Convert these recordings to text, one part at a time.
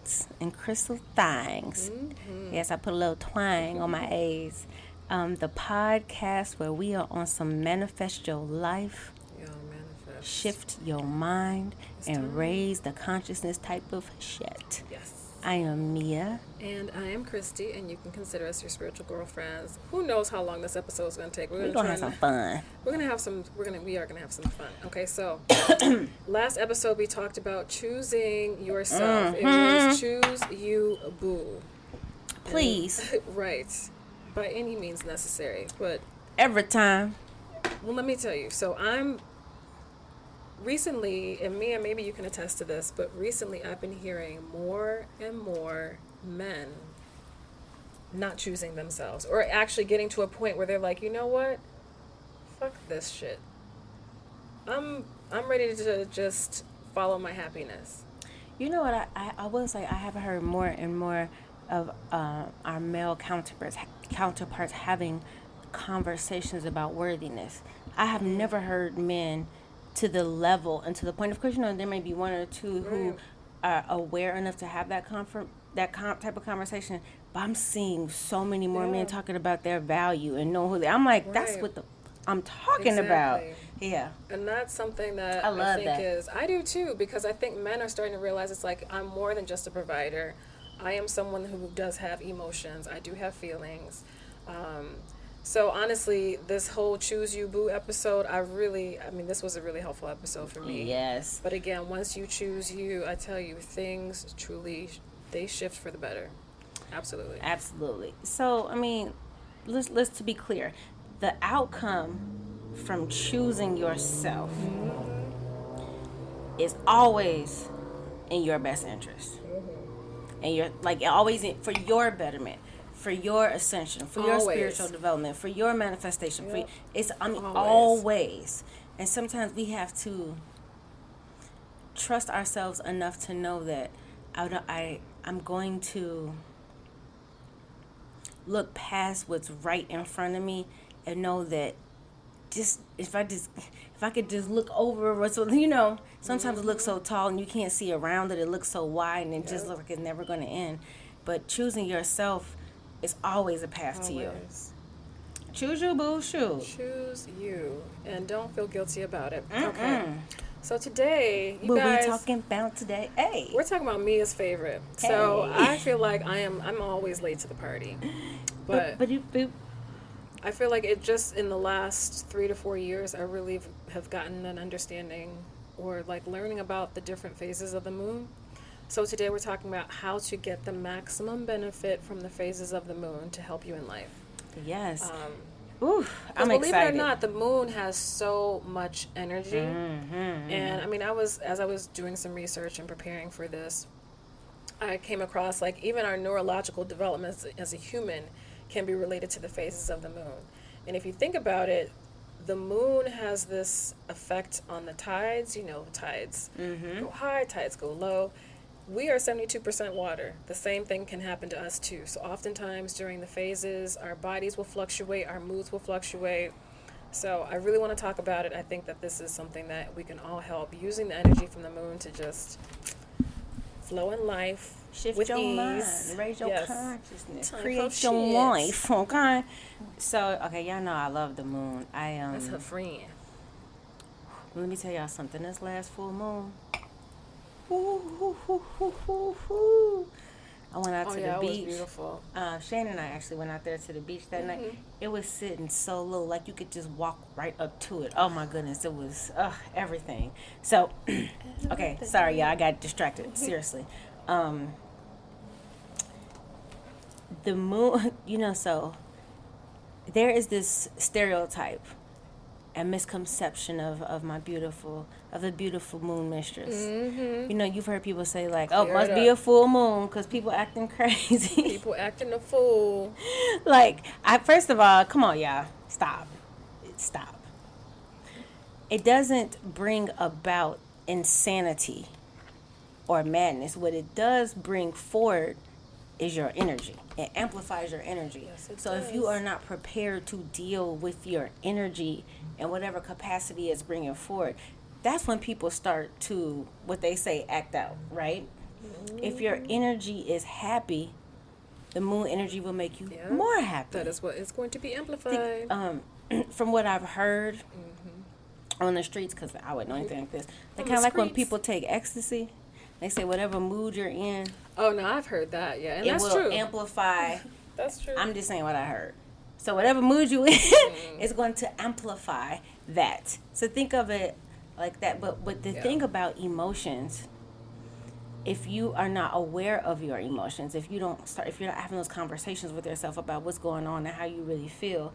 roots and crystal things. Mm-hmm. Yes, I put a little twang on my A's. The podcast where we are on some manifest your life, shift your mind, and raise the consciousness type of shit. Yes. I am Mia. And I am Christy, and you can consider us your spiritual girlfriends. Who knows how long this episode is going to take? We're gonna have some fun. We are gonna have some fun. Okay, so last episode we talked about choosing yourself. It was choose you, boo. Please. And, right. By any means necessary, but every time. Well, let me tell you. So I'm recently, and Mia, maybe you can attest to this, but recently I've been hearing more and more men not choosing themselves, or actually getting to a point where they're like, you know what? Fuck this shit. I'm ready to just follow my happiness. You know what? I will say I have heard more and more of our male counterparts having conversations about worthiness. I have never heard men to the level and to the point. Of course, you know, there may be one or two who are aware enough to have that type of conversation, but I'm seeing so many more men talking about their value and know who they are. I'm like, that's what I'm talking about. Yeah. And that's something that I think I do too, because I think men are starting to realize it's like, I'm more than just a provider. I am someone who does have emotions. I do have feelings. So honestly, this whole Choose You Boo episode, this was a really helpful episode for me. Yes. But again, once you choose you, I tell you, things truly, they shift for the better. Absolutely. Absolutely. So, I mean, let's to be clear, the outcome from choosing yourself is always in your best interest. And you're like always for your betterment, for your ascension, for your spiritual development, for your manifestation. Always. And sometimes we have to trust ourselves enough to know that I'm going to look past what's right in front of me and know that if I could just look over what's, you know, sometimes it looks so tall and you can't see around it. It looks so wide and it just looks like it's never going to end. But choosing yourself is always a path to you. Choose you, boo, shoot. Choose you. And don't feel guilty about it. Okay. So today, you what guys... we talking about today? Hey. We're talking about Mia's favorite. Hey. So I feel like I'm always late to the party. But I feel like it just in the last 3 to 4 years, I really have gotten an understanding or like learning about the different phases of the moon. So today we're talking about how to get the maximum benefit from the phases of the moon to help you in life. Yes. I'm excited. Believe it or not, the moon has so much energy. And I mean, as I was doing some research and preparing for this, I came across like even our neurological development as a human can be related to the phases of the moon. And if you think about it, the moon has this effect on the tides. You know, tides go high, tides go low. We are 72% water. The same thing can happen to us too. So oftentimes during the phases, our bodies will fluctuate, our moods will fluctuate. So I really want to talk about it. I think that this is something that we can all help using the energy from the moon to just flow in life. Shift with your ease. mind, raise your consciousness, create your life, okay? So, y'all know I love the moon. That's her friend. Let me tell y'all something. This last full moon, I went out to the beach. It was beautiful. Shane and I actually went out there to the beach that night. It was sitting so low, like you could just walk right up to it. Oh my goodness, it was everything. So, okay, sorry y'all, I got distracted. Seriously. The moon, so there is this stereotype and misconception of the beautiful moon mistress. You've heard people say like, oh, it must be a full moon because people acting crazy. People acting a fool. Like, first of all, come on, y'all, stop. It doesn't bring about insanity or madness. What it does bring forward is your energy. It amplifies your energy. Yes, so does. If you are not prepared to deal with your energy and whatever capacity it's bringing forward, that's when people start to, what they say, act out, right? If your energy is happy, the moon energy will make you more happy. That is what is going to be amplified. From what I've heard on the streets, because I wouldn't know anything like this, they kind of like when people take ecstasy. They say whatever mood you're in. Oh, no, I've heard that, yeah. And it that's will true. Amplify. That's true. I'm just saying what I heard. So whatever mood you in, it's going to amplify that. So think of it like that. But the thing about emotions, if you are not aware of your emotions, if you're not having those conversations with yourself about what's going on and how you really feel,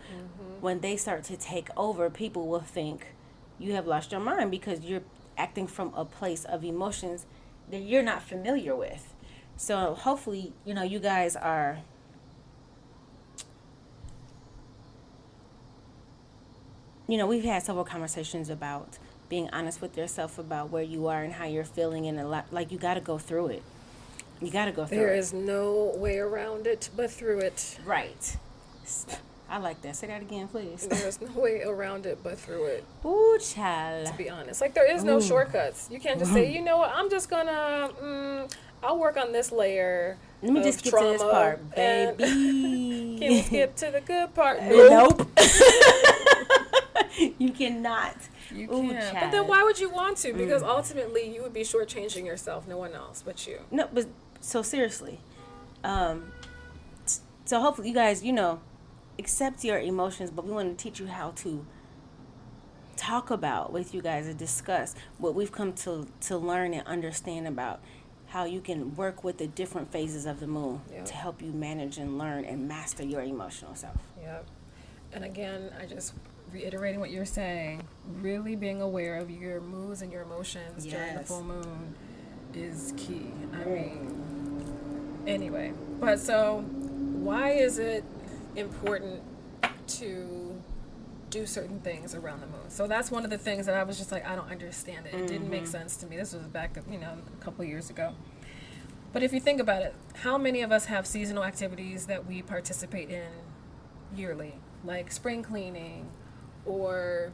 when they start to take over, people will think you have lost your mind because you're acting from a place of emotions that you're not familiar with. So hopefully, you guys are we've had several conversations about being honest with yourself about where you are and how you're feeling, and a lot, like, you got to go through it. You got to go through it. There is no way around it but through it. Right. I like that. Say that again, please. There's no way around it but through it. Ooh, child. To be honest. Like, there is no shortcuts. You can't just say, you know what, I'm just gonna, I'll work on this layer. Let me just get to this part, baby. Can we skip to the good part? Nope. You cannot. You can't. But then why would you want to? Because ultimately you would be shortchanging yourself, no one else but you. No, but so seriously. So hopefully you guys, accept your emotions, but we want to teach you how to talk about with you guys and discuss what we've come to learn and understand about how you can work with the different phases of the moon to help you manage and learn and master your emotional self. Yep. And again, I just reiterating what you're saying, really being aware of your moods and your emotions during the full moon is key. I mean, anyway, but so why is it important to do certain things around the moon? So that's one of the things that I was just like, I don't understand it. It didn't make sense to me. This was back, a couple of years ago. But if you think about it, how many of us have seasonal activities that we participate in yearly, like spring cleaning, or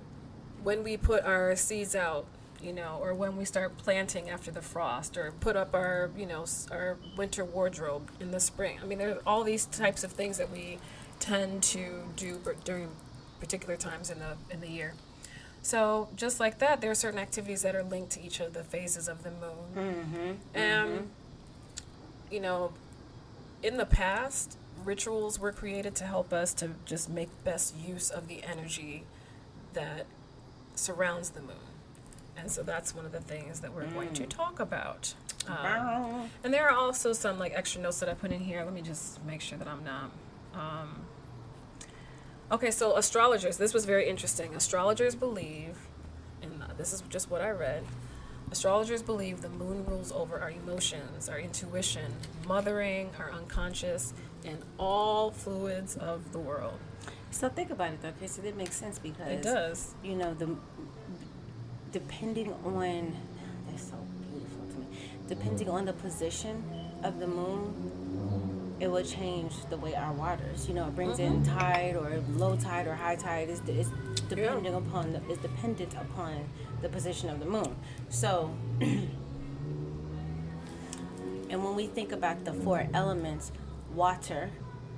when we put our seeds out, or when we start planting after the frost, or put up our, our winter wardrobe in the spring. I mean, there are all these types of things that we tend to do during particular times in the year. So just like that, there are certain activities that are linked to each of the phases of the moon. And, in the past, rituals were created to help us to just make best use of the energy that surrounds the moon. And so that's one of the things that we're going to talk about. And there are also some extra notes that I put in here. Let me just make sure that I'm not. Okay, so astrologers, this was very interesting. Astrologers believe, and this is just what I read, astrologers believe the moon rules over our emotions, our intuition, mothering, our unconscious, and all fluids of the world. So think about it, though, Chrissy. That makes sense because it does. Depending on, that's so beautiful to me. Depending on the position of the moon, it will change the way our waters. It brings in tide or low tide or high tide. It's dependent upon the position of the moon. So, and when we think about the four elements, water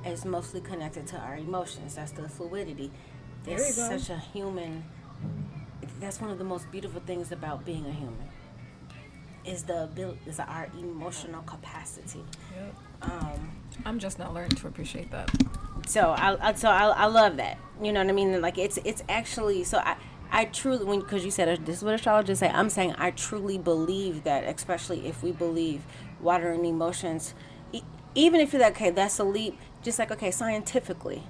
is mostly connected to our emotions. That's the fluidity. That's such a human. That's one of the most beautiful things about being a human. Is our emotional capacity. Yep. I'm just not learning to appreciate that. So I love that. You know what I mean? Like it's actually so I truly, because you said this is what astrologers say. I'm saying I truly believe that, especially if we believe water and emotions. Even if you're like, okay, that's a leap. Just like, okay, scientifically,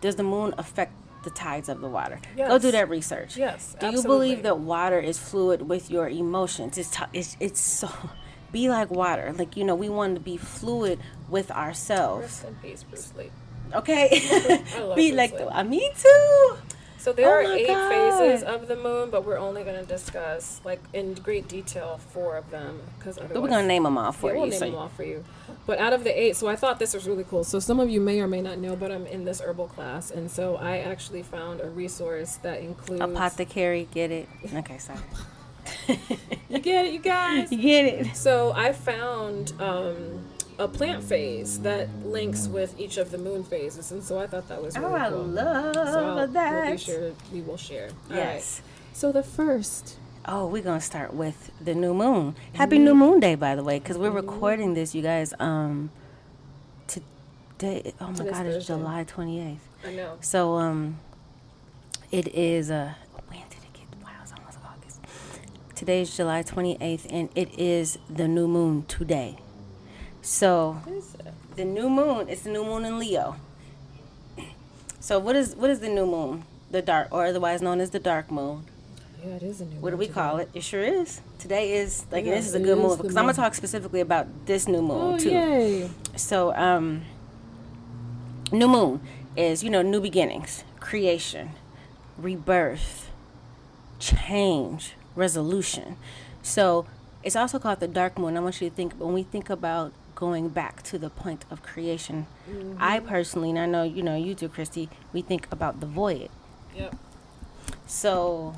does the moon affect the tides of the water? Yes. Go do that research. Yes, do absolutely. You believe that water is fluid with your emotions? It's so, be like water. Like, we want to be fluid with ourselves. Rest in peace, Bruce Lee. Okay? I love be Bruce like, Lee. Me too. So there are 8 phases of the moon, but we're only going to discuss, in great detail, 4 of them. Because we're going to name them all for you. We'll name them all for you. But out of the 8, so I thought this was really cool. So some of you may or may not know, but I'm in this herbal class. And so I actually found a resource that includes... Apothecary, get it? Okay, sorry. You get it, you guys? You get it? So I found a plant phase that links with each of the moon phases, and so I thought that was really cool. I love that. We'll be sure we will share. Yes. All right. So the first. Oh, we're going to start with the new moon. Happy New Moon Day, by the way, because we're recording this, you guys, today. Oh, my God, it's July 28th. I know. So, it is, when did it get? Wow, it's almost August. Today is July 28th, and it is the new moon today. So, the new moon, it's the new moon in Leo. So, what is the new moon? The dark, or otherwise known as the dark moon. Yeah, it is a new moon. What do we call it? It sure is. Today is, like, Yeah, this is a good it moon, is because the I'm going to moon. talk specifically about this new moon, too. Yay. So, new moon is, new beginnings, creation, rebirth, change, resolution. So, it's also called the dark moon. I want you to think, when we think about going back to the point of creation, I personally, and I know, you too, Christy, we think about the void. Yep. So,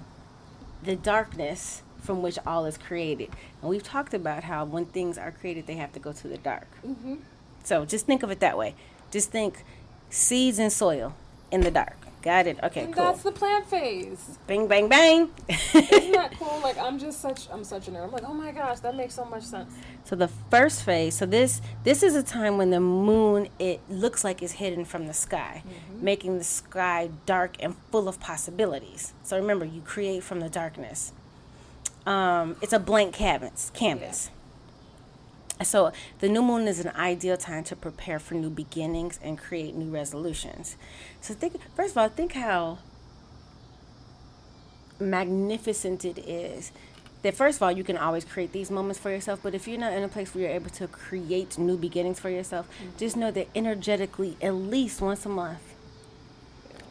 the darkness from which all is created. And we've talked about how when things are created, they have to go to the dark. Mm-hmm. So just think of it that way. Just think seeds and soil in the dark. Got it? Okay, And cool. that's the plant phase. Bang, bang, bang. Isn't that cool? Like, I'm such a nerd. I'm like, oh my gosh, that makes so much sense. So the first phase, so this is a time when the moon, it looks like it's hidden from the sky, making the sky dark and full of possibilities. So remember, you create from the darkness. It's a blank canvas. Yeah. So the new moon is an ideal time to prepare for new beginnings and create new resolutions. So first of all, think how magnificent it is that, first of all, you can always create these moments for yourself, but if you're not in a place where you're able to create new beginnings for yourself, just know that energetically, at least once a month,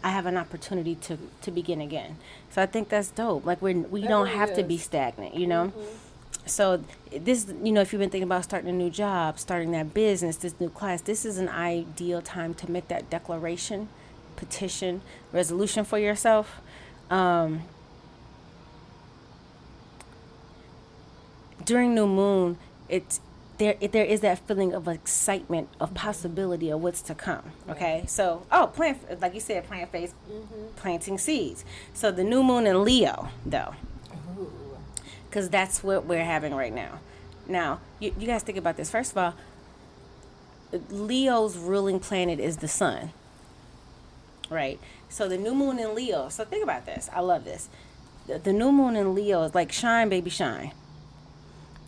I have an opportunity to begin again. So I think that's dope. Like, we don't really have to be is. stagnant, So this, if you've been thinking about starting a new job, starting that business, this new class, this is an ideal time to make that declaration, petition, resolution for yourself. During new moon, there is that feeling of excitement, of possibility of what's to come. Okay, so plant, like you said, plant phase, planting seeds. So the new moon in Leo, though, because that's what we're having right now. Now, you guys think about this. First of all, Leo's ruling planet is the sun, right? So the new moon in Leo. So think about this. I love this. The new moon in Leo is like, shine, baby, shine.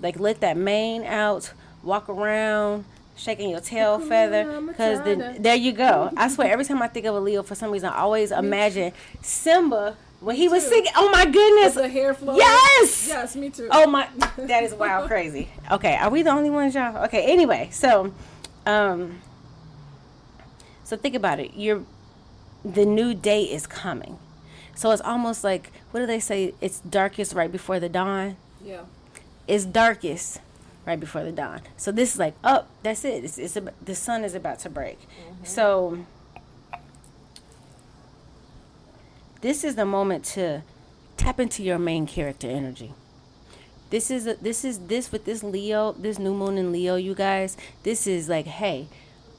Like, let that mane out, walk around, shaking your tail feather, because there you go. I swear, every time I think of a Leo, for some reason, I always imagine Simba when he was singing. Oh my goodness! The hair flow. Yes. Yes, me too. Oh my, that is wild, crazy. Okay, are we the only ones, y'all? Okay, anyway, so think about it. The new day is coming, so it's almost like, what do they say? It's darkest right before the dawn. Yeah. It's darkest right before the dawn. So this is like, that's it. The sun is about to break. So this is the moment to tap into your main character energy. This with this Leo, this new moon in Leo, you guys. This is like, hey,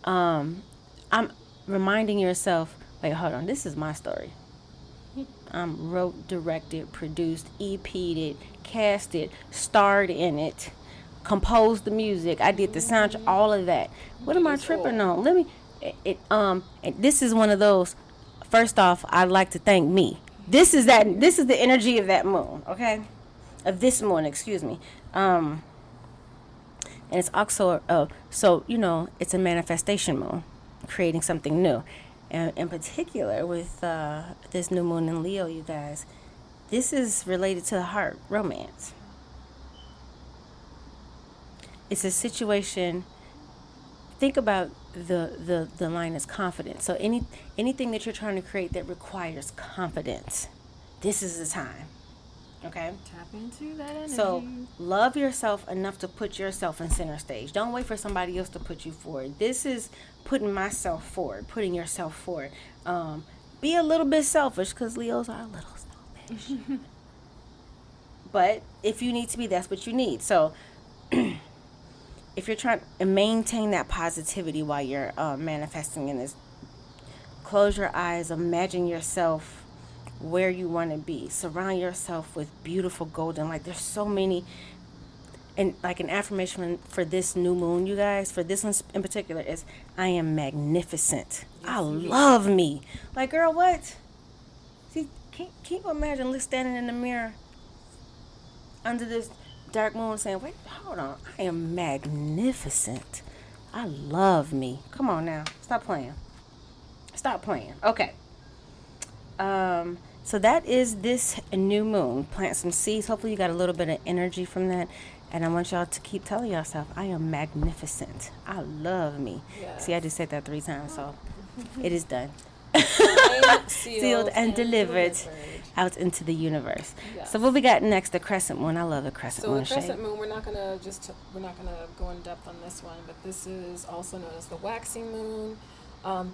I'm reminding yourself, wait, hold on, this is my story. Wrote, directed, produced, EP'd it, cast it, starred in it, composed the music. I did the soundtrack, all of that. What am I tripping on? Let me. This is one of those. First off, I'd like to thank me. This is the energy of that moon. Okay, of this moon. Excuse me. And it's also so it's a manifestation moon, creating something new. And in particular, with this new moon in Leo, you guys, this is related to the heart, romance. It's a situation. Think about the line is confidence. So anything that you're trying to create that requires confidence, this is the time. Okay? Tap into that energy. So love yourself enough to put yourself in center stage. Don't wait for somebody else to put you forward. This is putting myself forward, putting yourself forward. Be a little bit selfish, because Leos are a little selfish. But if you need to be, that's what you need. So if you're trying to maintain that positivity while you're manifesting in this, close your eyes, imagine yourself where you want to be. Surround yourself with beautiful golden light. There's so many. And like an affirmation for this new moon, you guys, for this one in particular, is I am magnificent. Yes, I love me. Like, girl, what? See, can you imagine standing in the mirror under this dark moon saying, wait, hold on, I am magnificent. I love me. Come on now. Stop playing. Stop playing. Okay. So that is this new moon. Plant some seeds. Hopefully you got a little bit of energy from that. And I want y'all to keep telling yourself, I am magnificent. I love me. Yes. See, I just said that 3 times, so it is done. Sealed and delivered out into the universe. Yes. So what we got next? The crescent moon. I love the crescent moon. So the crescent moon, we're not gonna go in depth on this one, but this is also known as the waxing moon.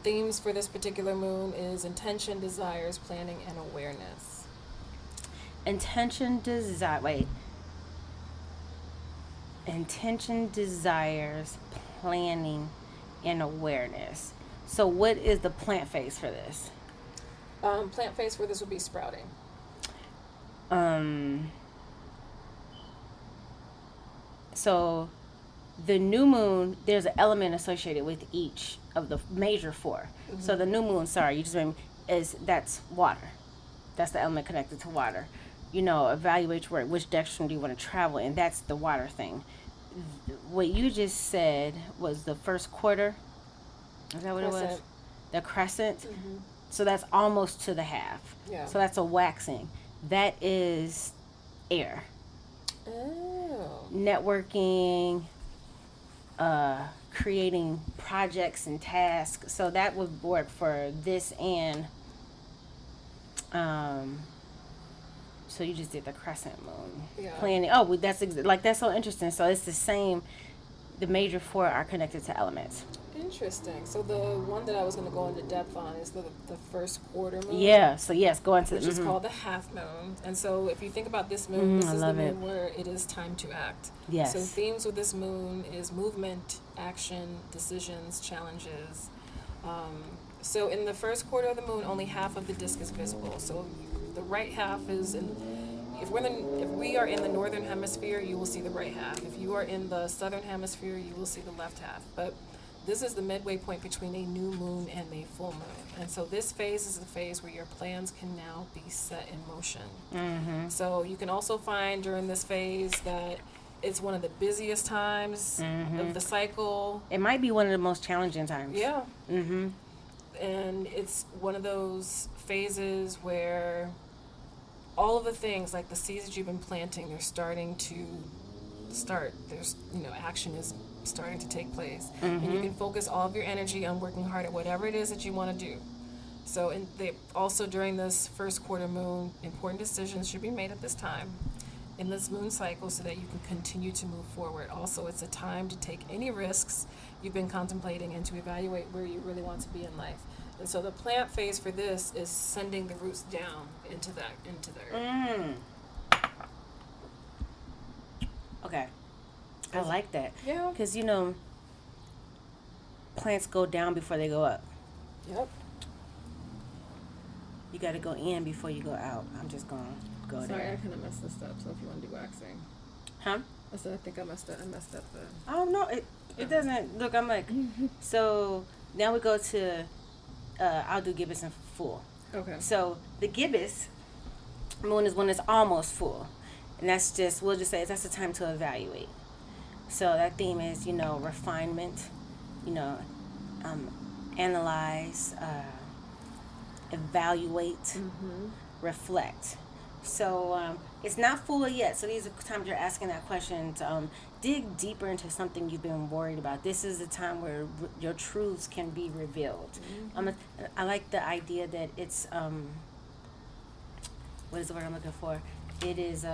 Themes for this particular moon is intention, desires, planning, and awareness. Intention, desires, planning, and awareness. So what is the plant phase for this? Plant phase for this would be sprouting. So the new moon, there's an element associated with each of the major 4. Mm-hmm. So the new moon, that's water. That's the element connected to water. Evaluate which direction do you want to travel in. That's the water thing. What you just said was the first quarter. Is that what it was? The crescent. Mm-hmm. So that's almost to the half. Yeah. So that's a waxing. That is air. Oh. Networking, creating projects and tasks. So that would work for this and so you just did the crescent moon. Yeah. Planning. Oh, that's that's so interesting. So it's the same. The major 4 are connected to elements. Interesting. So the one that I was going to go into depth on is the first quarter moon. Yeah. So yes, go into which is called the half moon. And so if you think about this moon, this is the moon where it is time to act. Yes. So themes with this moon is movement, action, decisions, challenges. So in the first quarter of the moon, only half of the disk is visible. So the right half is if we are in the northern hemisphere, you will see the right half. If you are in the southern hemisphere, you will see the left half. But this is the midway point between a new moon and a full moon. And so this phase is the phase where your plans can now be set in motion. Mm-hmm. So you can also find during this phase that it's one of the busiest times of the cycle. It might be one of the most challenging times. Yeah. Mm-hmm. And it's one of those phases where all of the things, like the seeds that you've been planting, they're starting to start. There's, action is starting to take place. Mm-hmm. And you can focus all of your energy on working hard at whatever it is that you want to do. So also during this first quarter moon, important decisions should be made at this time in this moon cycle so that you can continue to move forward. Also, it's a time to take any risks you've been contemplating and to evaluate where you really want to be in life. And so the plant phase for this is sending the roots down into the earth. Okay. I like that. Yeah. Because, plants go down before they go up. Yep. You got to go in before you go out. I'm just going to go there. Sorry, I kind of messed this up, so if you want to do waxing. Huh? I said I think I messed up the... Oh, no. It doesn't... Look, I'm like... So, now we go to... I'll do gibbous and full. Okay. So, the gibbous moon is when it's almost full. And that's just... We'll just say that's the time to evaluate. So, that theme is, refinement. Analyze... evaluate, reflect. So it's not full yet. So these are times you're asking that question to dig deeper into something you've been worried about. This is the time where your truths can be revealed. I like the idea that it's what is the word I'm looking for? It is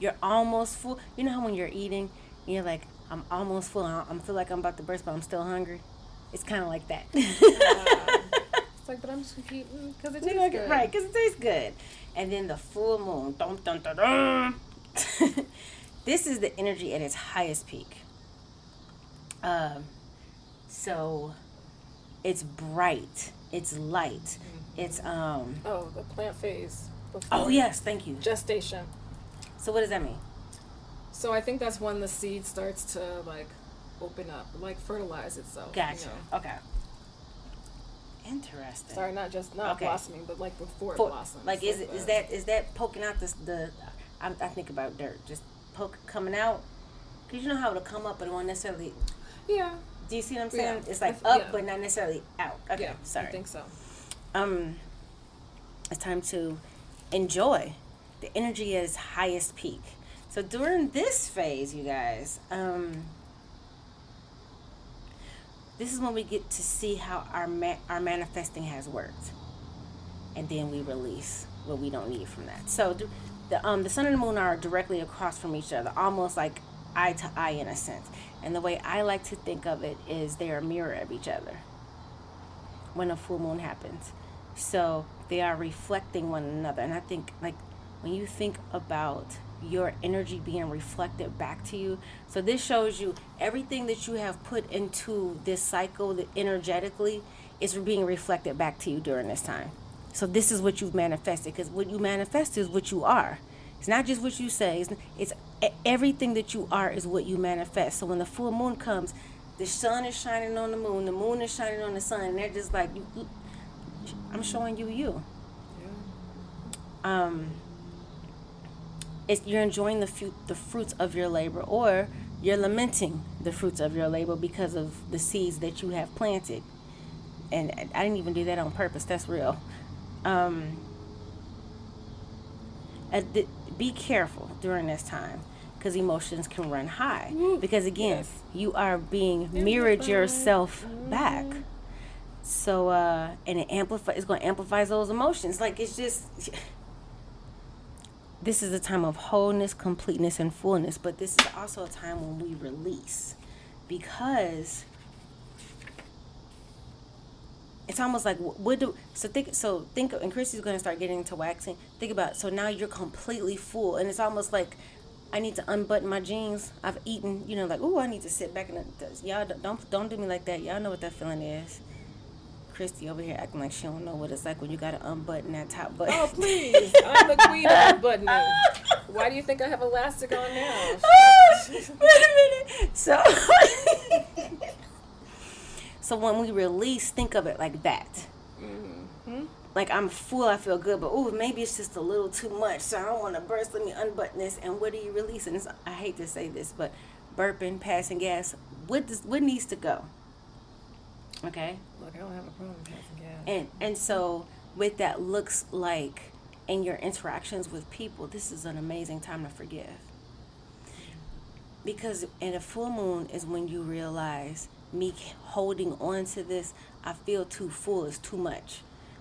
you're almost full. You know how when you're eating, you're like, I'm almost full. I feel like I'm about to burst, but I'm still hungry. It's kind of like that. It's like, but I'm just gonna keep because it tastes good. Right, because it tastes good. And then the full moon. Dun, dun, dun, dun. This is the energy at its highest peak. So it's bright. It's light. It's the plant phase. Oh yes, thank you. Gestation. So what does that mean? So I think that's when the seed starts to like open up, like fertilize itself. Gotcha. You know? Okay. Interesting. Sorry, not blossoming, but like before it blossoms. Like is that poking out the I think about dirt, just coming out, because you know how it'll come up but it won't necessarily. Yeah. Do you see what I'm saying? Yeah. It's like up but not necessarily out. Okay. Yeah, sorry. I think so. It's time to enjoy the energy at its highest peak. So during this phase, you guys, this is when we get to see how our manifesting has worked, and then we release what we don't need from that. So the sun and the moon are directly across from each other, almost like eye to eye in a sense. And the way I like to think of it is they are a mirror of each other when a full moon happens. So they are reflecting one another. And I think, like, when you think about your energy being reflected back to you, so this shows you everything that you have put into this cycle that energetically is being reflected back to you during this time. So this is what you've manifested, because what you manifest is what you are. It's not just what you say. It's everything that you are is what you manifest. So when the full moon comes, the sun is shining on the moon is shining on the sun, and they're just like, I'm showing you. Yeah. You're enjoying the fruits of your labor, or you're lamenting the fruits of your labor because of the seeds that you have planted. And I didn't even do that on purpose. That's real. Be careful during this time, because emotions can run high. Because again, you are being mirrored yourself back. So and it's going to amplify those emotions. Like, it's just, this is a time of wholeness, completeness, and fullness. But this is also a time when we release, because it's almost like, think, and Christy's going to start getting into waxing. Think about, so now you're completely full, and it's almost like, I need to unbutton my jeans. I've eaten, like, I need to sit back y'all don't do me like that. Y'all know what that feeling is. Christy over here acting like she don't know what it's like when you got to unbutton that top button. Oh, please. I'm the queen of unbuttoning. Why do you think I have elastic on now? Wait a minute. So when we release, think of it like that. Mm-hmm. Like, I'm full, I feel good, but maybe it's just a little too much, so I don't want to burst. Let me unbutton this. And what are you releasing? I hate to say this, but burping, passing gas, what needs to go? Okay? Look, I don't have a problem with passing gas. And so what that looks like in your interactions with people, this is an amazing time to forgive. Because in a full moon is when you realize, me holding on to this, I feel too full, it's too much.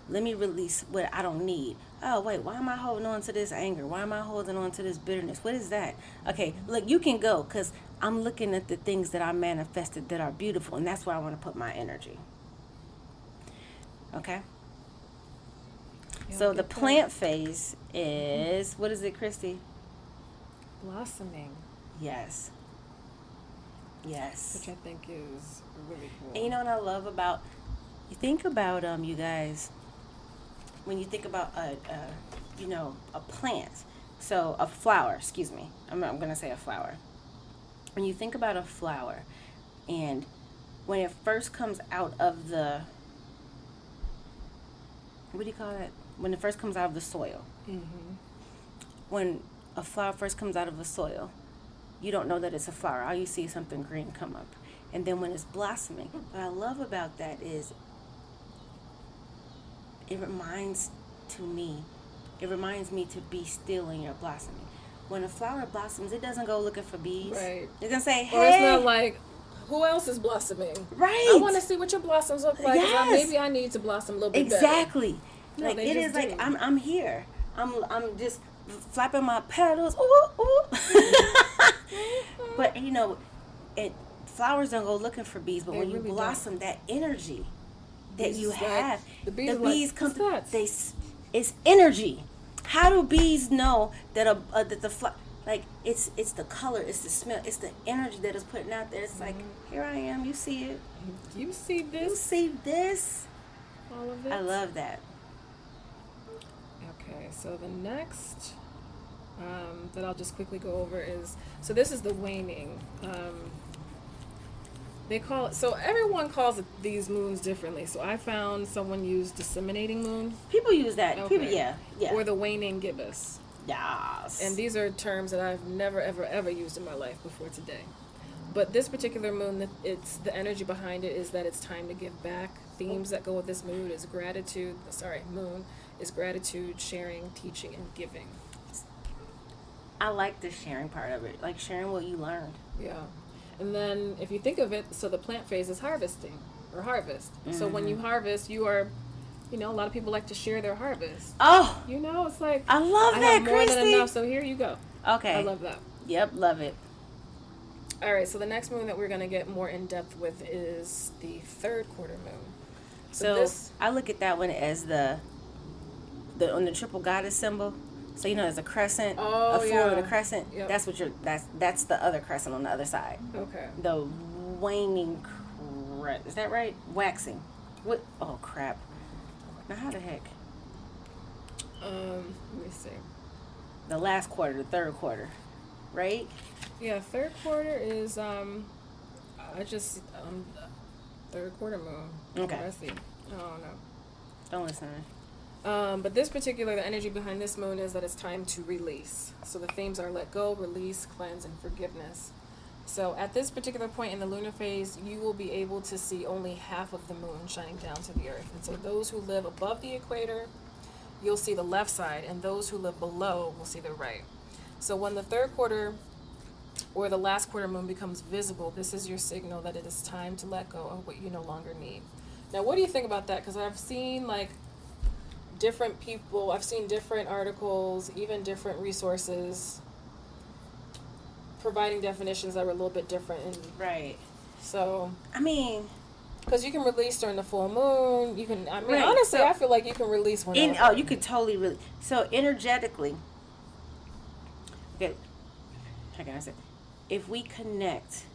Let me release what I don't need. Oh, wait, why am I holding on to this anger? Why am I holding on to this bitterness? What is that? Okay, look, you can go, because I'm looking at the things that I manifested that are beautiful, and that's where I want to put my energy. Okay? So the plant phase is, what is it, Christy? Blossoming. Yes. Which I think is really cool. And you know what I love about, you think about, you guys, when you think about a plant, so a flower, excuse me, I'm going to say a flower. When you think about a flower, and when it first comes out of the, what do you call that? When it first comes out of the soil. Mm-hmm. When a flower first comes out of the soil, you don't know that it's a flower. All you see is something green come up. And then when it's blossoming, what I love about that is it reminds me to be still in your blossoming. When a flower blossoms, it doesn't go looking for bees. Right. It doesn't say, hey. Or it's not like, who else is blossoming? Right. I want to see what your blossoms look like. Yes. Maybe I need to blossom a little bit exactly. better. Like, no, it is do. like, I'm here. I'm just flapping my petals. Ooh, ooh. But, flowers don't go looking for bees, but when you blossom, that energy that you have. The bees come. It's energy. How do bees know that that the fly? Like it's the color, it's the smell, it's the energy that is putting out there. It's like, here I am. You see it. You see this. You see this. All of it. I love that. Okay, so the next that I'll just quickly go over is, so this is the waning. They call it, so everyone calls these moons differently. So I found someone used disseminating moon. People use that. Okay. People, yeah. Or the waning gibbous. Yes. And these are terms that I've never, ever, ever used in my life before today. But this particular moon, it's the energy behind it is that it's time to give back. Themes that go with this moon is gratitude. Moon is gratitude, sharing, teaching, and giving. I like the sharing part of it, like sharing what you learned. Yeah. And then if you think of it, so the plant phase is harvesting or harvest. Mm-hmm. So when you harvest, you are, a lot of people like to share their harvest. Oh. It's like, I love that, have more Christy. than enough, so here you go. Okay. I love that. Yep, love it. All right, so the next moon that we're going to get more in depth with is the third quarter moon. So I look at that one as the on the triple goddess symbol. So there's a crescent, a full and a crescent. Yep. That's the other crescent on the other side. Okay. The waning is that right? Waxing. What? Oh crap. Now how the heck? Let me see. The last quarter, the third quarter, right? Yeah, third quarter is third quarter moon. Okay. I see. I don't know. Don't listen. But the energy behind this moon is that it's time to release. So the themes are let go, release, cleanse, and forgiveness. So at this particular point in the lunar phase, you will be able to see only half of the moon shining down to the earth. And so those who live above the equator, you'll see the left side, and those who live below will see the right. So when the third quarter or the last quarter moon becomes visible, this is your signal that it is time to let go of what you no longer need. Now, what do you think about that? Because I've seen different people, I've seen different articles, even different resources providing definitions that were a little bit different. Right. So, because you can release during the full moon. Honestly, I feel like you can release whenever. You could totally release. So energetically, okay, how can I say? If we connect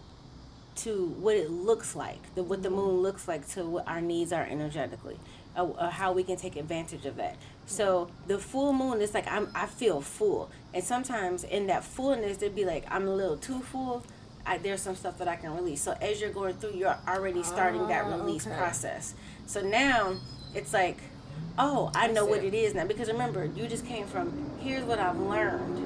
to what it looks like, what the moon looks like, to what our needs are energetically, how we can take advantage of that. So the full moon is like I feel full, and sometimes in that fullness there'd be like I'm a little too full. There's some stuff that I can release. So as you're going through, you're already starting that release process. So now it's like, I know what it is now, because remember, you just came from here's what I've learned,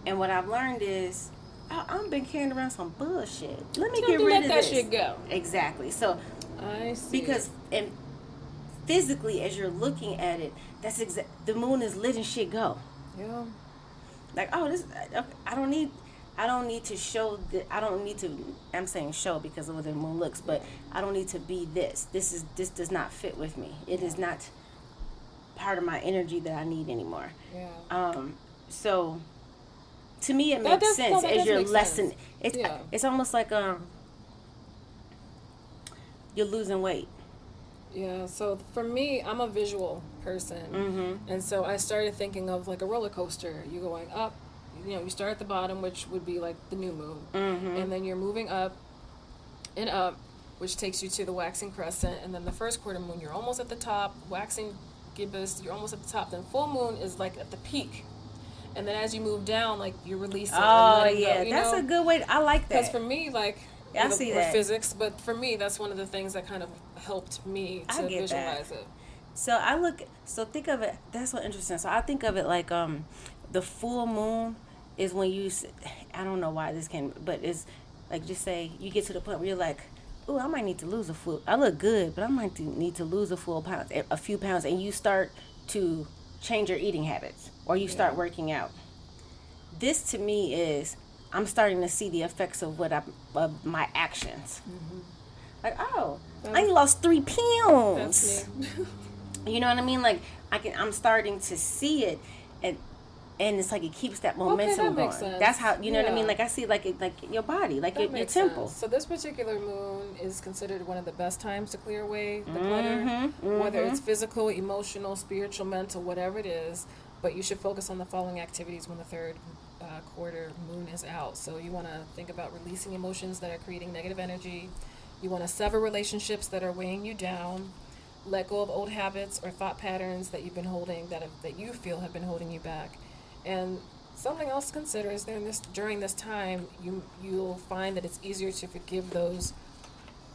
and what I've learned is I've been carrying around some bullshit. Let me get rid of this. Let that shit go. Exactly. So I see. Because physically, as you're looking at it, the moon is letting shit go. Yeah. Like, I don't need to show that. I'm saying show because of what the moon looks, but I don't need to be this. This does not fit with me. It is not part of my energy that I need anymore. Yeah. So to me, it makes sense as you're lessening. It's almost like you're losing weight. Yeah, so for me, I'm a visual person, and so I started thinking of like a roller coaster. You're going up, you start at the bottom, which would be like the new moon, and then you're moving up and up, which takes you to the waxing crescent, and then the first quarter moon, you're almost at the top. Waxing gibbous, you're almost at the top. Then full moon is like at the peak, and then as you move down, like you're releasing. Oh yeah, that's a good way. I like that. Because for me, I see that. Physics, but for me, that's one of the things that kind of helped me to visualize it. So think of it. That's so interesting. So I think of it like the full moon is when you. I don't know why this came, but it's like just say you get to the point where you're like, oh, I might need to lose I look good, but I might need to lose a few pounds, and you start to change your eating habits, or you start working out. This to me is. I'm starting to see the effects of of my actions. Like, I lost 3 pounds. That's me. You know what I mean? Like I'm starting to see it, and and it's like it keeps that momentum going. Sense. That's how, you know what I mean? Like I see like your body, like your temple. Sense. So this particular moon is considered one of the best times to clear away the clutter, whether it's physical, emotional, spiritual, mental, whatever it is. But you should focus on the following activities when the third quarter moon is out. So you want to think about releasing emotions that are creating negative energy. You want to sever relationships that are weighing you down. Let go of old habits or thought patterns that you've been holding, that you feel have been holding you back. And something else to consider is during this time, you'll find that it's easier to forgive those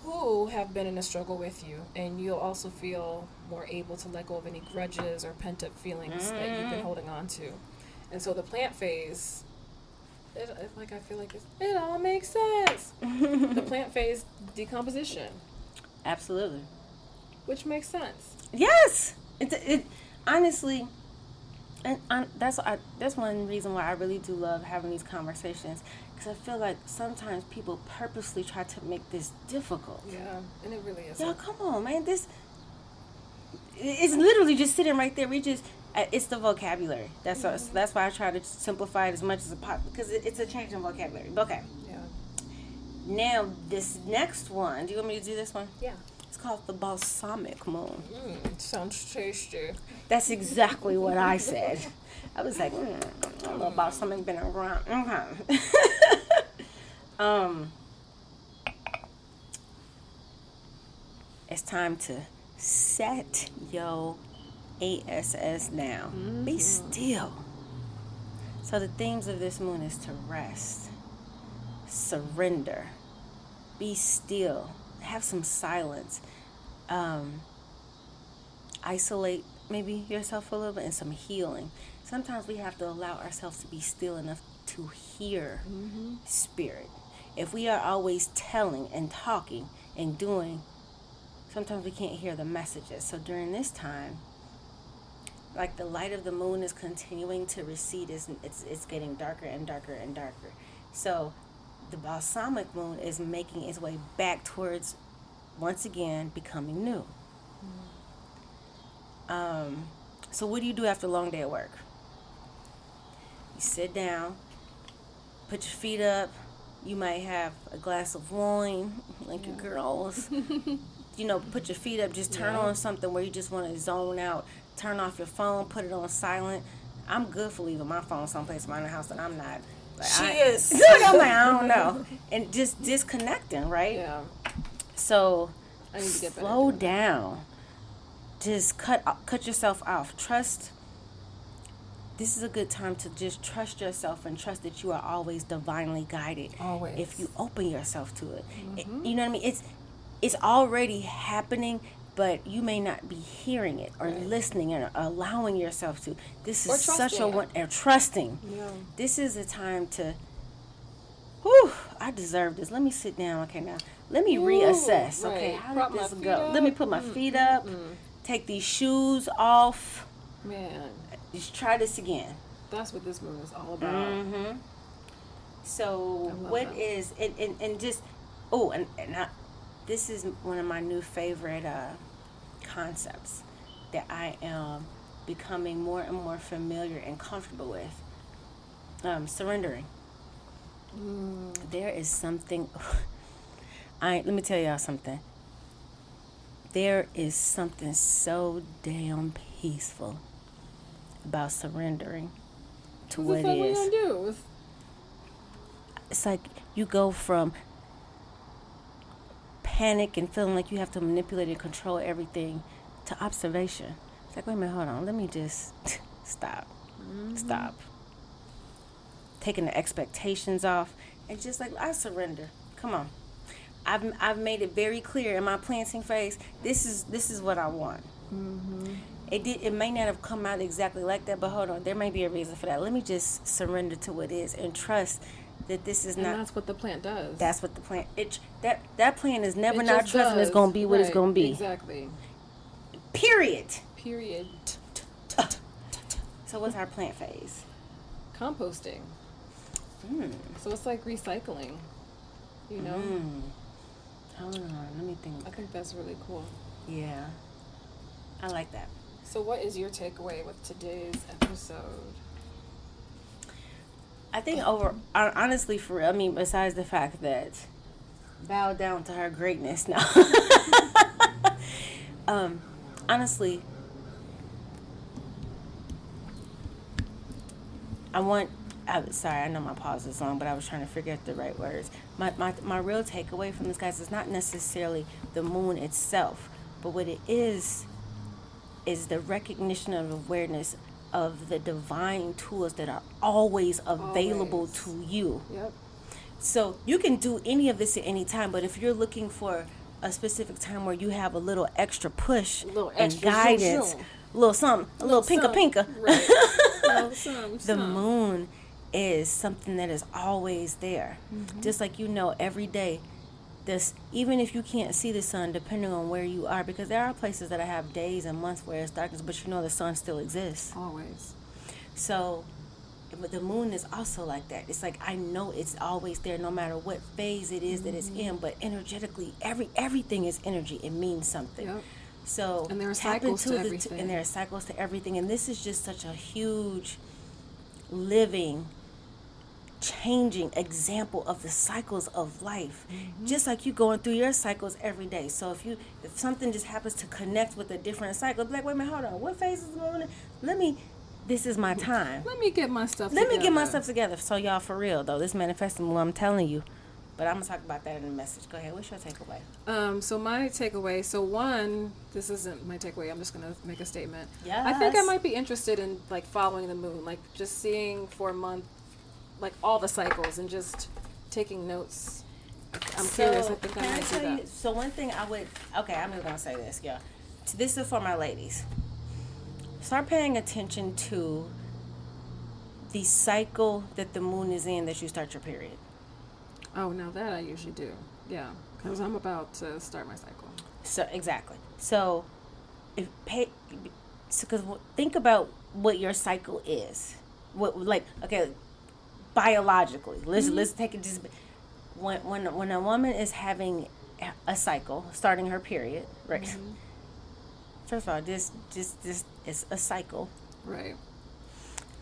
who have been in a struggle with you, and you'll also feel more able to let go of any grudges or pent-up feelings that you've been holding on to. And so the plant phase, I feel like it all makes sense. The plant phase, decomposition. Absolutely. Which makes sense. Yes. It honestly, and that's one reason why I really do love having these conversations, because I feel like sometimes people purposely try to make this difficult. Yeah, and it really is. Y'all, come on, man. It's literally just sitting right there. It's the vocabulary. That's why I try to simplify it as much as possible, because it's a change in vocabulary. Okay. Yeah. Now, this next one, do you want me to do this one? Yeah. It's called the Balsamic moon. Sounds tasty. That's exactly what I said. I was like, a little balsamic been around. Okay. It's time to set your ass down. Be still. So the themes of this moon is to rest, surrender, be still, have some silence, isolate maybe yourself a little bit, and some healing. Sometimes we have to allow ourselves to be still enough to hear spirit. If we are always telling and talking and doing, sometimes we can't hear the messages. So during this time, like the light of the moon is continuing to recede, it's getting darker and darker and darker. So the balsamic moon is making its way back towards, once again, becoming new. So what do you do after a long day at work? You sit down, put your feet up. You might have a glass of wine, like your girls. Put your feet up. Just turn on something where you just want to zone out. Turn off your phone. Put it on silent. I'm good for leaving my phone someplace around the house that I'm not. She is. I'm like, I don't know. And just disconnecting, right? Yeah. So I need to get slow down. Just cut yourself off. Trust. This is a good time to just trust yourself and trust that you are always divinely guided. Always. If you open yourself to it. You know what I mean? It's already happening, but you may not be hearing it or listening and allowing yourself to. This is such a one, or trusting. Yeah. This is a time to, I deserve this. Let me sit down. Okay, now let me reassess. Okay, how did this go? Let me put my feet up, take these shoes off. Man. Just try this again. That's what this moon is all about. So what is, and just, this is one of my new favorite concepts that I am becoming more and more familiar and comfortable with. Surrendering. There is something, let me tell y'all something. There is something so damn peaceful about surrendering to what it is. What you gonna do? It's like you go from panic and feeling like you have to manipulate and control everything to observation. It's like, wait a minute, hold on. Let me just stop. Stop. Taking the expectations off and just like, I surrender. Come on. I've made it very clear in my planting phase. This is what I want. It may not have come out exactly like that, but hold on, there may be a reason for that. Let me just surrender to what is and trust that this is not. And that's what the plant does. That's what the plant. That plant is never not trusting it's gonna be what it's gonna be. Exactly. Period. So what's our plant phase? Composting. So it's like recycling. You know. Hold on, let me think. I think that's really cool. Yeah, I like that. So what is your takeaway with today's episode? I think honestly, for real, I mean, besides the fact that bow down to her greatness now. Honestly, sorry, I know my pause is long, but I was trying to figure out the right words. My real takeaway from this, guys, is not necessarily the moon itself, but what it is the recognition of awareness of the divine tools that are always available to you. Yep. So you can do any of this at any time, but if you're looking for a specific time where you have a little extra push and guidance, a little something, a little pinka. Right. The moon is something that is always there. Mm-hmm. Just like, every day, even if you can't see the sun, depending on where you are, because there are places that I have days and months where it's darkness, but the sun still exists. Always. So, but the moon is also like that. It's like, I know it's always there no matter what phase it is that it's in, but energetically, everything is energy. It means something. Yep. So, and there are cycles to everything. And there are cycles to everything. And this is just such a huge, living, changing example of the cycles of life. Mm-hmm. Just like you going through your cycles every day. So if something just happens to connect with a different cycle, be like, wait a minute, hold on, what phase is going on? This is my time. Let me get my stuff together. So y'all, for real though, this manifesting, well, I'm telling you, but I'm gonna talk about that in the message. Go ahead. What's your takeaway? So my takeaway. So one, this isn't my takeaway. I'm just gonna make a statement. Yes. I think I might be interested in following the moon, just seeing for a month, all the cycles and just taking notes. I'm curious. I think I might do that. So one thing I'm just gonna say this, y'all. This is for my ladies. Start paying attention to the cycle that the moon is in that you start your period. Oh, now that I usually do. Yeah, because I'm about to start my cycle. So exactly. So, because think about what your cycle is. Biologically, let's take it just when a woman is having a cycle, starting her period, right? Mm-hmm. First of all, this is a cycle, right?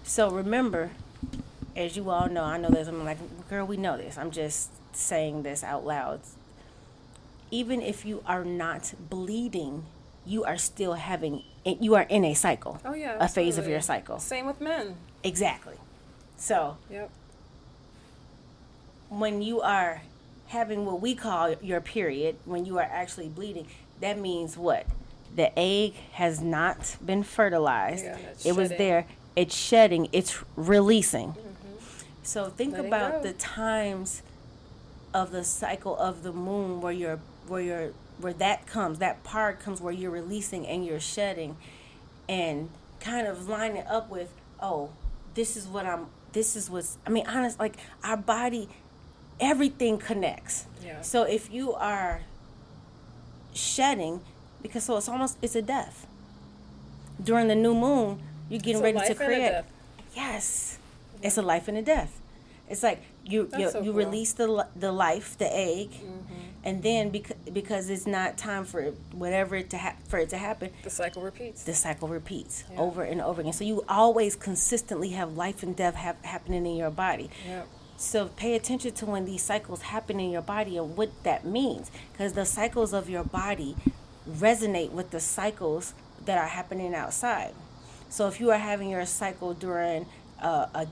So remember, as you all know, I know this. I'm like, girl, we know this. I'm just saying this out loud. Even if you are not bleeding, you are still you are in a cycle. Oh yeah, a phase of your cycle. Same with men. Exactly. So, yep. When you are having what we call your period, when you are actually bleeding, that means what? The egg has not been fertilized. Yeah, it was there. It's shedding. It's releasing. Mm-hmm. So think about the times of the cycle of the moon where that part comes where you're releasing and you're shedding, and kind of line it up with, honest, our body, everything connects. Yeah. So if you are shedding, it's a death. During the new moon, you're getting ready to create. Yes. Yeah. It's a life and a death. It's like you cool. release the life, the egg, mm-hmm. and then because it's not time for it to happen, the cycle repeats. Yeah. Over and over again. So you always consistently have life and death happening in your body. Yeah. So pay attention to when these cycles happen in your body and what that means, because the cycles of your body resonate with the cycles that are happening outside. So if you are having your cycle during a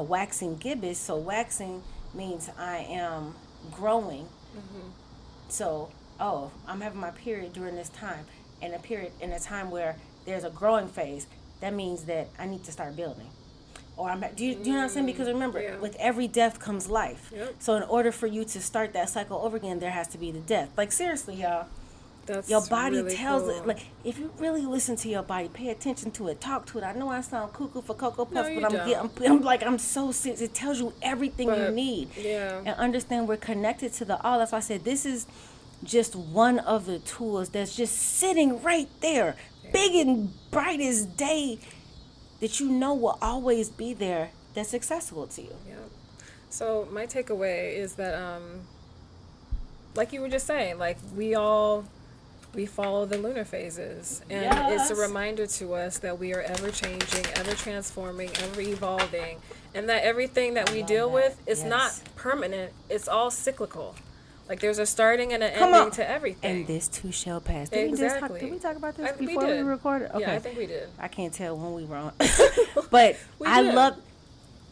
waxing gibbous, so waxing means I am growing. Mm-hmm. So, I'm having my period during this time, and a time where there's a growing phase. That means that I need to start building. Or do you know what I'm saying? Because remember, with every death comes life. Yep. So in order for you to start that cycle over again, there has to be the death. Seriously, y'all. That's your body really tells cool. it. If you really listen to your body, pay attention to it, talk to it. I know I sound cuckoo for Cocoa Puffs, but I'm so serious. It tells you everything you need. Yeah. And understand we're connected to the all. That's why I said this is just one of the tools that's just sitting right there, big and bright as day, that will always be there, that's accessible to you. Yeah. So my takeaway is that, like you were just saying, we follow the lunar phases, and it's a reminder to us that we are ever changing, ever transforming, ever evolving, and that everything that we deal with is not permanent. It's all cyclical. Like there's a starting and an ending to everything. And this too shall pass. Exactly. Did we talk about this before we recorded? Okay. Yeah, I think we did. I can't tell when we were on. But I love,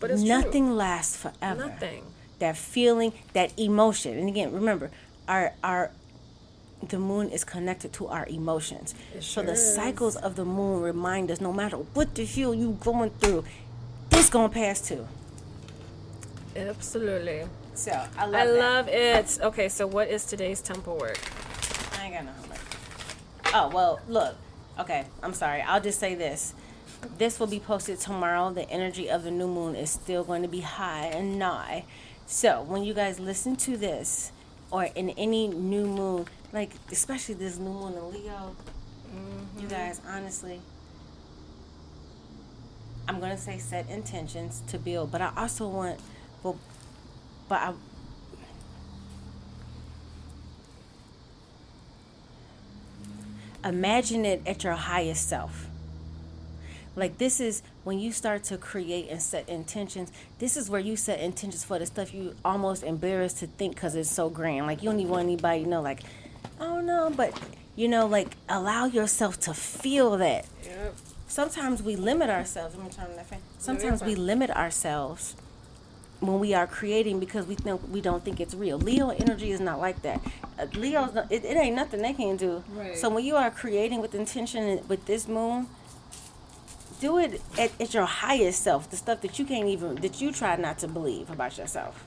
but it's nothing lasts forever. Nothing. That feeling, that emotion. And again, remember, the moon is connected to our emotions. So the cycles of the moon remind us, no matter what the hell you going through, this gonna pass too. Absolutely. So I love it. Okay, so what is today's temple work? I ain't got no homework. Oh, well, look. Okay, I'm sorry. I'll just say this. This will be posted tomorrow. The energy of the new moon is still going to be high and nigh. So when you guys listen to this, or in any new moon, like especially this new moon in Leo, you guys, honestly, I'm going to say set intentions to build, but I also want, imagine it at your highest self. Like this is when you start to create and set intentions. This is where you set intentions for the stuff you almost embarrassed to think because it's so grand. Like you don't even want anybody to know, like, oh no, but like allow yourself to feel that. Yep. Sometimes we limit ourselves. Let me turn on that fan. Sometimes we limit ourselves when we are creating because we don't think it's real. Leo energy is not like that. Leo's not, it ain't nothing they can do. Right. So when you are creating with intention with this moon, do it at your highest self. The stuff that you try not to believe about yourself.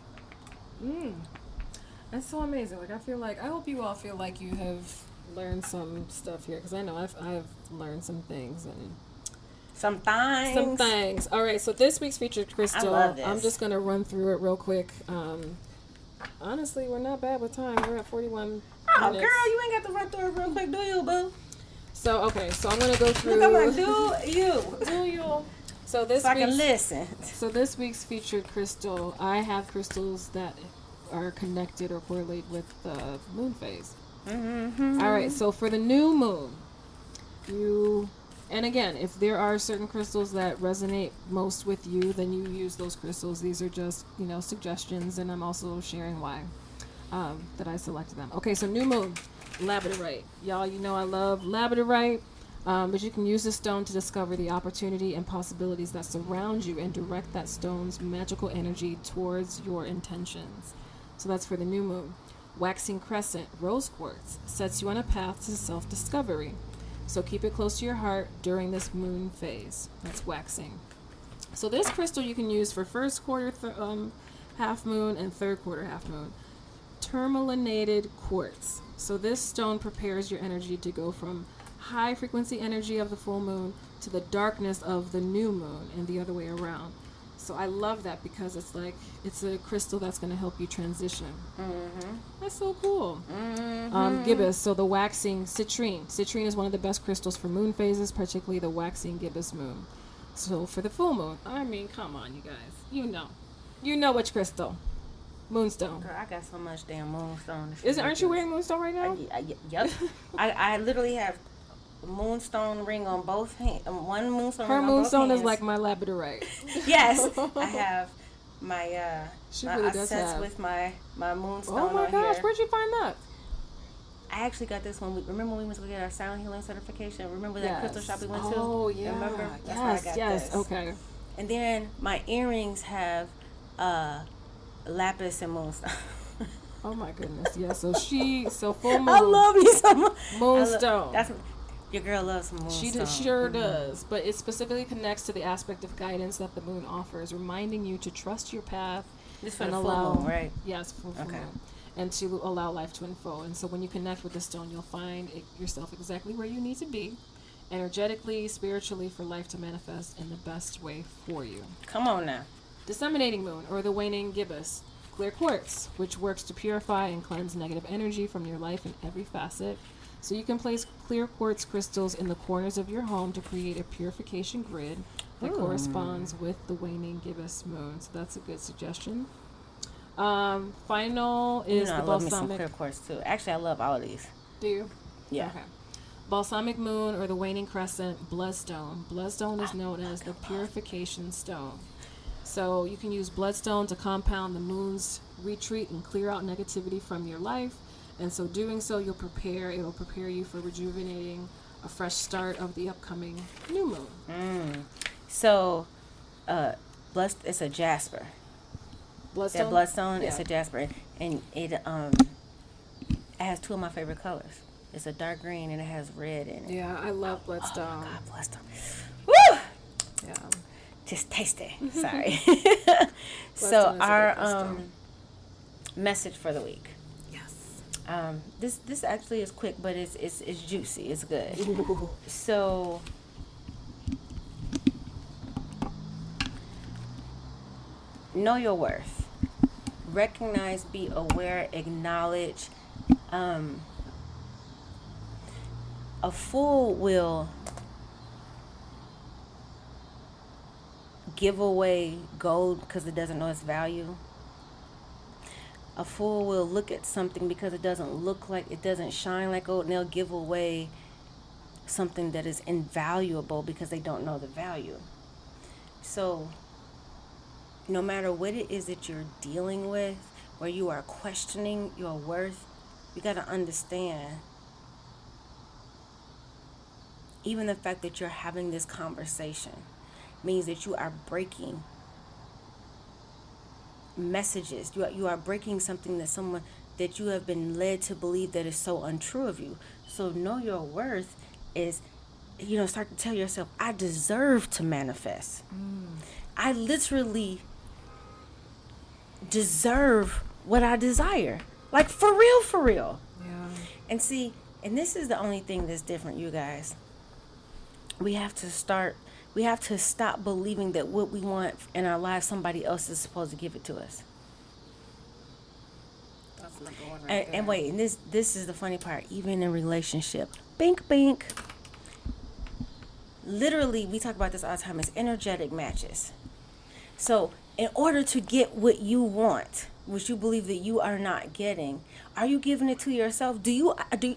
That's so amazing. Like I hope you all feel like you have learned some stuff here because I know I've learned some things and. Some things. All right, so this week's featured crystal, I love this. I'm just going to run through it real quick. Honestly, we're not bad with time. We're at 41 minutes. Girl, you ain't got to run through it real quick, do you, boo? So, okay, so I'm going to go through... Look, I'm like, do you? So this I can listen. So this week's featured crystal, I have crystals that are connected or correlate with the moon phase. Mm-hmm. All right, so for the new moon, and again, if there are certain crystals that resonate most with you, then you use those crystals. These are just, suggestions, and I'm also sharing why that I selected them. Okay, so new moon, labradorite. Y'all, I love labradorite, but you can use this stone to discover the opportunity and possibilities that surround you and direct that stone's magical energy towards your intentions. So that's for the new moon. Waxing crescent, rose quartz, sets you on a path to self-discovery. So keep it close to your heart during this moon phase. That's waxing. So this crystal you can use for first quarter half moon and third quarter half moon. Tourmalinated quartz. So this stone prepares your energy to go from high frequency energy of the full moon to the darkness of the new moon and the other way around. So I love that because it's a crystal that's going to help you transition. Mm-hmm. That's so cool. Mm-hmm. Gibbous, so the waxing citrine. Citrine is one of the best crystals for moon phases, particularly the waxing gibbous moon. So for the full moon, I mean, come on, you guys. You know which crystal. Moonstone. Girl, I got so much damn moonstone. Aren't you wearing moonstone right now? Yep. I literally have moonstone ring on both hands. One moonstone Her ring moonstone on both hands. is like my labradorite. Yes, I have my she my really does assets have. with my moonstone. Oh my gosh, here. where'd you find that? I actually got this when remember when we went to get our sound healing certification. Remember that crystal shop we went to? Oh yeah. Remember? That's where I got this. Okay. And then my earrings have lapis and moonstone. Oh my goodness, yeah. So full moon. I love you so much. Moonstone. That's your girl loves some moonstone. She sure does, but it specifically connects to the aspect of guidance that the moon offers, reminding you to trust your path. This for the full moon, right? Yes, full moon, and to allow life to unfold. And so when you connect with the stone, you'll find yourself exactly where you need to be, energetically, spiritually, for life to manifest in the best way for you. Come on now. Disseminating moon, or the waning gibbous. Clear quartz, which works to purify and cleanse negative energy from your life in every facet. So you can place clear quartz crystals in the corners of your home to create a purification grid that corresponds with the waning gibbous moon. So that's a good suggestion. Final is the I love balsamic. Me some clear quartz too. Actually, I love all of these. Do you? Yeah. Okay. Balsamic moon, or the waning crescent, bloodstone. Bloodstone is known as the purification stone. So you can use bloodstone to compound the moon's retreat and clear out negativity from your life. And so doing so, it'll prepare you for rejuvenating a fresh start of the upcoming new moon. So, it's a jasper. Bloodstone? That bloodstone is a jasper. And it has two of my favorite colors. It's a dark green and it has red in it. Yeah, I love bloodstone. Oh my God, bloodstone. Woo! Yeah. Just taste it. Sorry. So our message for the week. Yes. This actually is quick, but it's juicy. It's good. Ooh. So know your worth. Recognize, be aware, acknowledge. A fool will give away gold because it doesn't know its value. A fool will look at something because it doesn't shine like gold, and they'll give away something that is invaluable because they don't know the value. So no matter what it is that you're dealing with, where you are questioning your worth, you got to understand, even the fact that you're having this conversation means that you are breaking messages. You are breaking something that you have been led to believe that is so untrue of you. So know your worth is, start to tell yourself, I deserve to manifest. I literally deserve what I desire. Like, for real. Yeah. And see, and this is the only thing that's different, you guys. We have to stop believing that what we want in our lives, somebody else is supposed to give it to us. That's number one right there. And wait, and this is the funny part, even in relationship. Bink, bink. Literally, we talk about this all the time, it's energetic matches. So in order to get what you want, which you believe that you are not getting, are you giving it to yourself?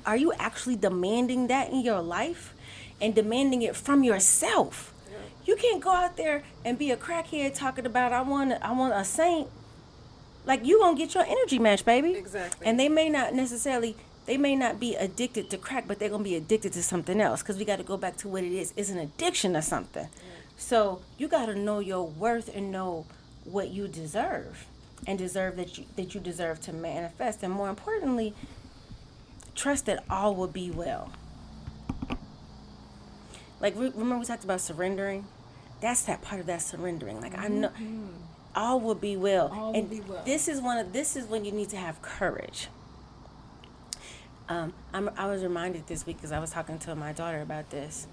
Are you actually demanding that in your life? And demanding it from yourself. Yeah. You can't go out there and be a crackhead talking about I want a saint. Like, you gonna get your energy match, baby. Exactly. And they may not be addicted to crack, but they're gonna be addicted to something else, because we got to go back to what it is. It's an addiction to something. Yeah. So you got to know your worth and know what you deserve, and deserve that you deserve to manifest, and more importantly, trust that all will be well. Like, remember we talked about surrendering? That's that part of that surrendering. Like, I know all will be well. All will be well. This is when you need to have courage. I was reminded this week because I was talking to my daughter about this.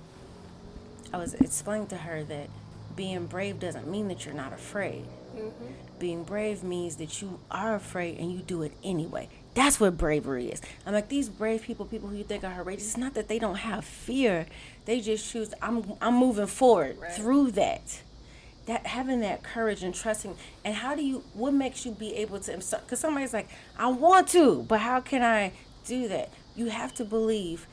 I was explaining to her that being brave doesn't mean that you're not afraid. Mm-hmm. Being brave means that you are afraid and you do it anyway. That's what bravery is. I'm like, these brave people who you think are courageous, it's not that they don't have fear. They just choose, I'm moving forward through that. That having that courage and trusting. And what makes you be able to, because somebody's like, I want to, but how can I do that? You have to believe.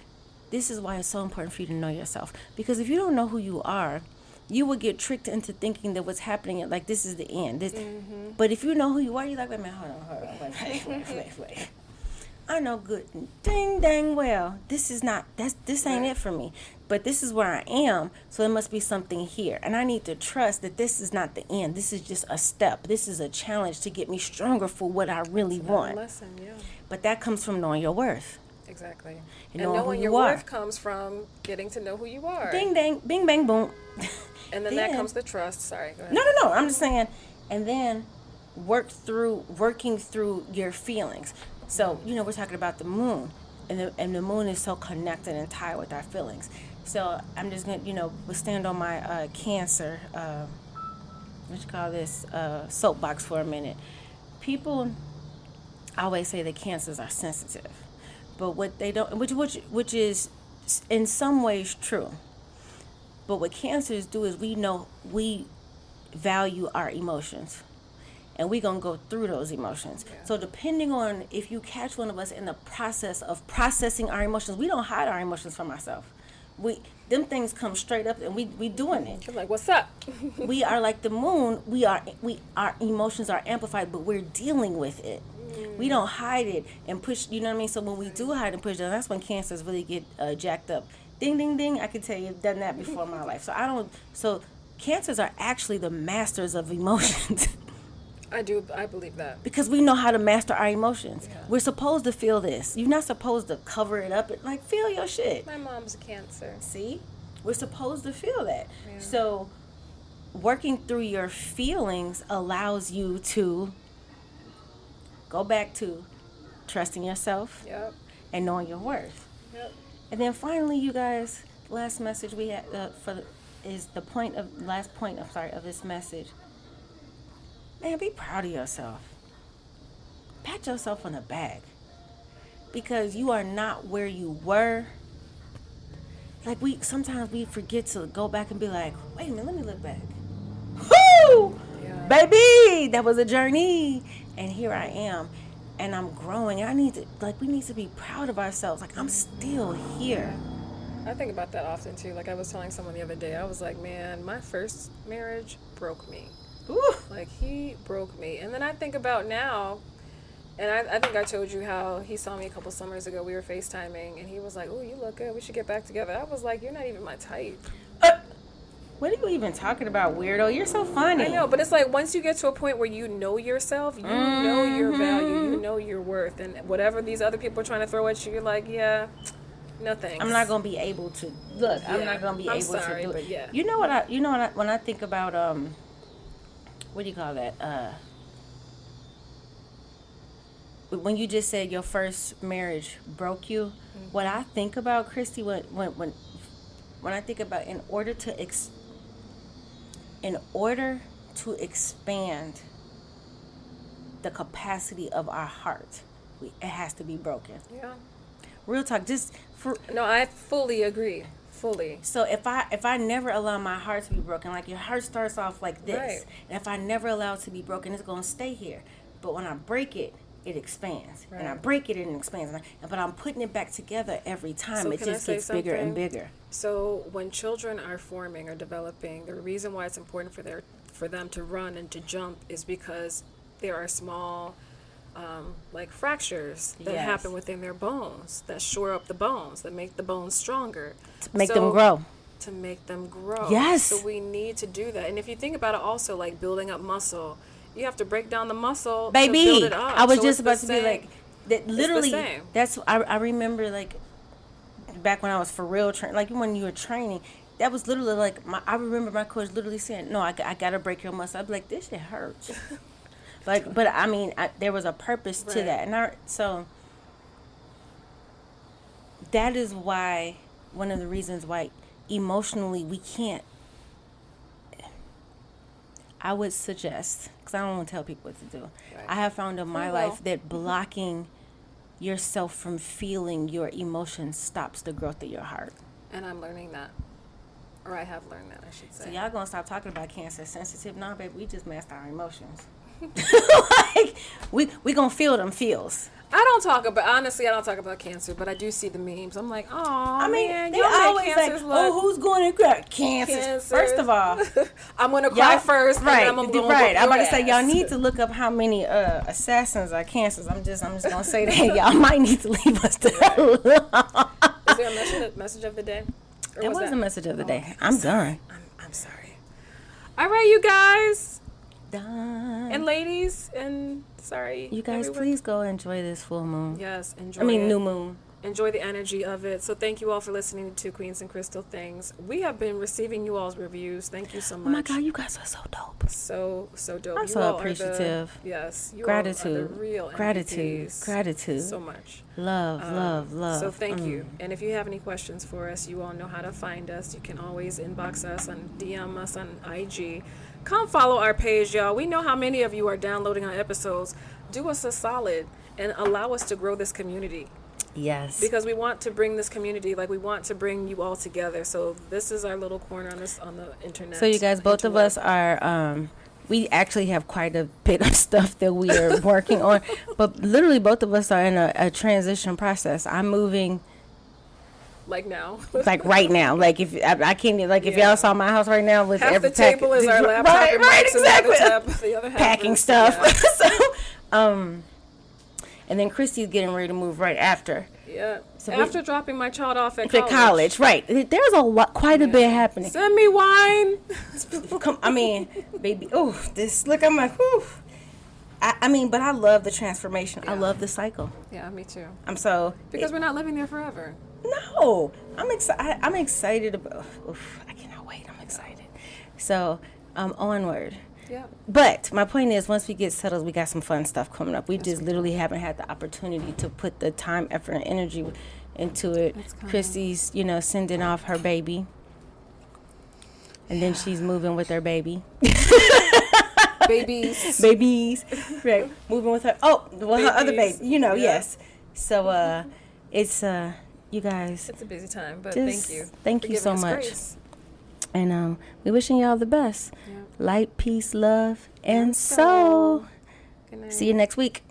This is why it's so important for you to know yourself. Because if you don't know who you are, you will get tricked into thinking that what's happening, like, this is the end. But if you know who you are, you're like, wait a minute, hold on, wait. I know good dang well this ain't it for me. But this is where I am, so there must be something here. And I need to trust that this is not the end. This is just a step. This is a challenge to get me stronger for what I really want. Lesson, yeah. But that comes from knowing your worth. Exactly. And knowing your worth comes from getting to know who you are. Ding, dang, bing, bang, boom. And then that comes the trust. Sorry, go ahead. No. I'm just saying. And then working through your feelings. So, we're talking about the moon. And the moon is so connected and tied with our feelings. So I'm just going to, stand on my Cancer, soapbox for a minute. People always say that Cancers are sensitive. But what they don't, which is in some ways true. But what Cancers do is we value our emotions. And we're going to go through those emotions. Yeah. So depending on if you catch one of us in the process of processing our emotions, we don't hide our emotions from ourselves. them things come straight up, and we doing it. I'm like, what's up? We are like the moon. Our emotions are amplified, but we're dealing with it. We don't hide it and push. You know what I mean? So when we do hide and push, that's when cancers really get jacked up. Ding, ding, ding. I can tell you, I've done that before in my life. So cancers are actually the masters of emotions. I believe that. Because we know how to master our emotions. Yeah. We're supposed to feel this. You're not supposed to cover it up. Like, feel your shit. My mom's a Cancer. See? We're supposed to feel that. Yeah. So working through your feelings allows you to go back to trusting yourself. Yep. And knowing your worth. Yep. And then finally, you guys, last message we had last point of this message. Man, be proud of yourself. Pat yourself on the back. Because you are not where you were. Like sometimes we forget to go back and be like, wait a minute, let me look back. Woo! Yeah. Baby, that was a journey. And here I am. And I'm growing. We need to be proud of ourselves. Like, I'm still here. I think about that often too. Like, I was telling someone the other day, I was like, man, my first marriage broke me. Ooh. Like, he broke me. And then I think about now, and I think I told you how he saw me a couple summers ago. We were FaceTiming, and he was like, oh, you look good. We should get back together. I was like, you're not even my type. What are you even talking about, weirdo? You're so funny. I know, but it's like once you get to a point where you know yourself, you know your value, you know your worth, and whatever these other people are trying to throw at you, you're like, yeah, no thanks. I'm not gonna be able to look. Yeah, I'm not gonna be able to do it. Yeah. You know what? When I think about what do you call that? When you just said your first marriage broke you, what I think about, Christy, when I think about in order to expand the capacity of our heart, it has to be broken. Yeah. Real talk. No, I fully agree. Fully. So if I never allow my heart to be broken, like your heart starts off like this, right. And if I never allow it to be broken, it's gonna stay here. But when I break it, it expands, right. And I break it and it expands. But I'm putting it back together every time. So it just gets bigger and bigger. So when children are forming or developing, the reason why it's important for them to run and to jump is because there are small, like fractures that happen within their bones that shore up the bones, that make the bones stronger, to make them grow. To make them grow. Yes. So we need to do that. And if you think about it, also like building up muscle. You have to break down the muscle, baby. To build it up. I was just about to be like, that. Literally, that's I remember like back when I was for real like when you were training. That was literally like I remember my coach literally saying, "No, I gotta break your muscle." I'd be like, "This shit hurts." But I mean, there was a purpose to that, and so that is why one of the reasons why emotionally we can't. I would suggest, because I don't want to tell people what to do. Right. I have found in my life that blocking yourself from feeling your emotions stops the growth of your heart. And I'm learning that. Or I have learned that, I should say. So y'all going to stop talking about cancer sensitive? No, baby, we just master our emotions. Like, we going to feel them feels. I don't talk about cancer, but I do see the memes. I'm like, oh, I mean, man, they always like, oh, who's going to cry? Cancer. First of all, I'm going to cry first. Right, and then I'm gonna right. I'm about to say, y'all need to look up how many assassins are cancers. I'm just going to say that y'all might need to leave us the hell alone. Is there a message of the day? It was a message of the day. I'm done. I'm sorry. All right, you guys. Done. And ladies, and sorry. You guys, please go enjoy this full moon. Yes, enjoy new moon. Enjoy the energy of it. So thank you all for listening to Queens and Crystal Things. We have been receiving you all's reviews. Thank you so much. Oh my God, you guys are so dope. So dope. I'm so appreciative. Yes. You gratitude. All are the real Gratitude. So much. Love. So thank you. And if you have any questions for us, you all know how to find us. You can always inbox us and DM us on IG. Come follow our page, y'all. We know how many of you are downloading our episodes. Do us a solid and allow us to grow this community. Yes. Because we want to bring this community, like we want to bring you all together. So this is our little corner on the internet. So you guys, both of us are, we actually have quite a bit of stuff that we are working on. But literally both of us are in a transition process. I'm moving Like now. Like right now. Like if I can't, like if y'all saw my house right now with half every the table is our laptop, right, exactly. The other half packing is, stuff. So, and then Christy's getting ready to move right after. Yeah. So after dropping my child off at college, right? There's quite a bit happening. Send me wine. I mean, baby. Oh, this. Look, I'm like, whew. I mean, but I love the transformation. Yeah. I love the cycle. Yeah, me too. Because we're not living there forever. No, I'm excited. I'm excited about. I cannot wait. I'm excited. So, onward. Yeah. But my point is, once we get settled, we got some fun stuff coming up. We just literally haven't had the opportunity to put the time, effort, and energy into it. Christy's, sending off her baby, and then she's moving with her baby. Babies, right? Moving with her. Oh, well, her other baby. Yes. So, it's you guys. It's a busy time, but thank you so much. Grace. And we're wishing y'all the best. Yeah. Light, peace, love, and soul. Good night. See you next week.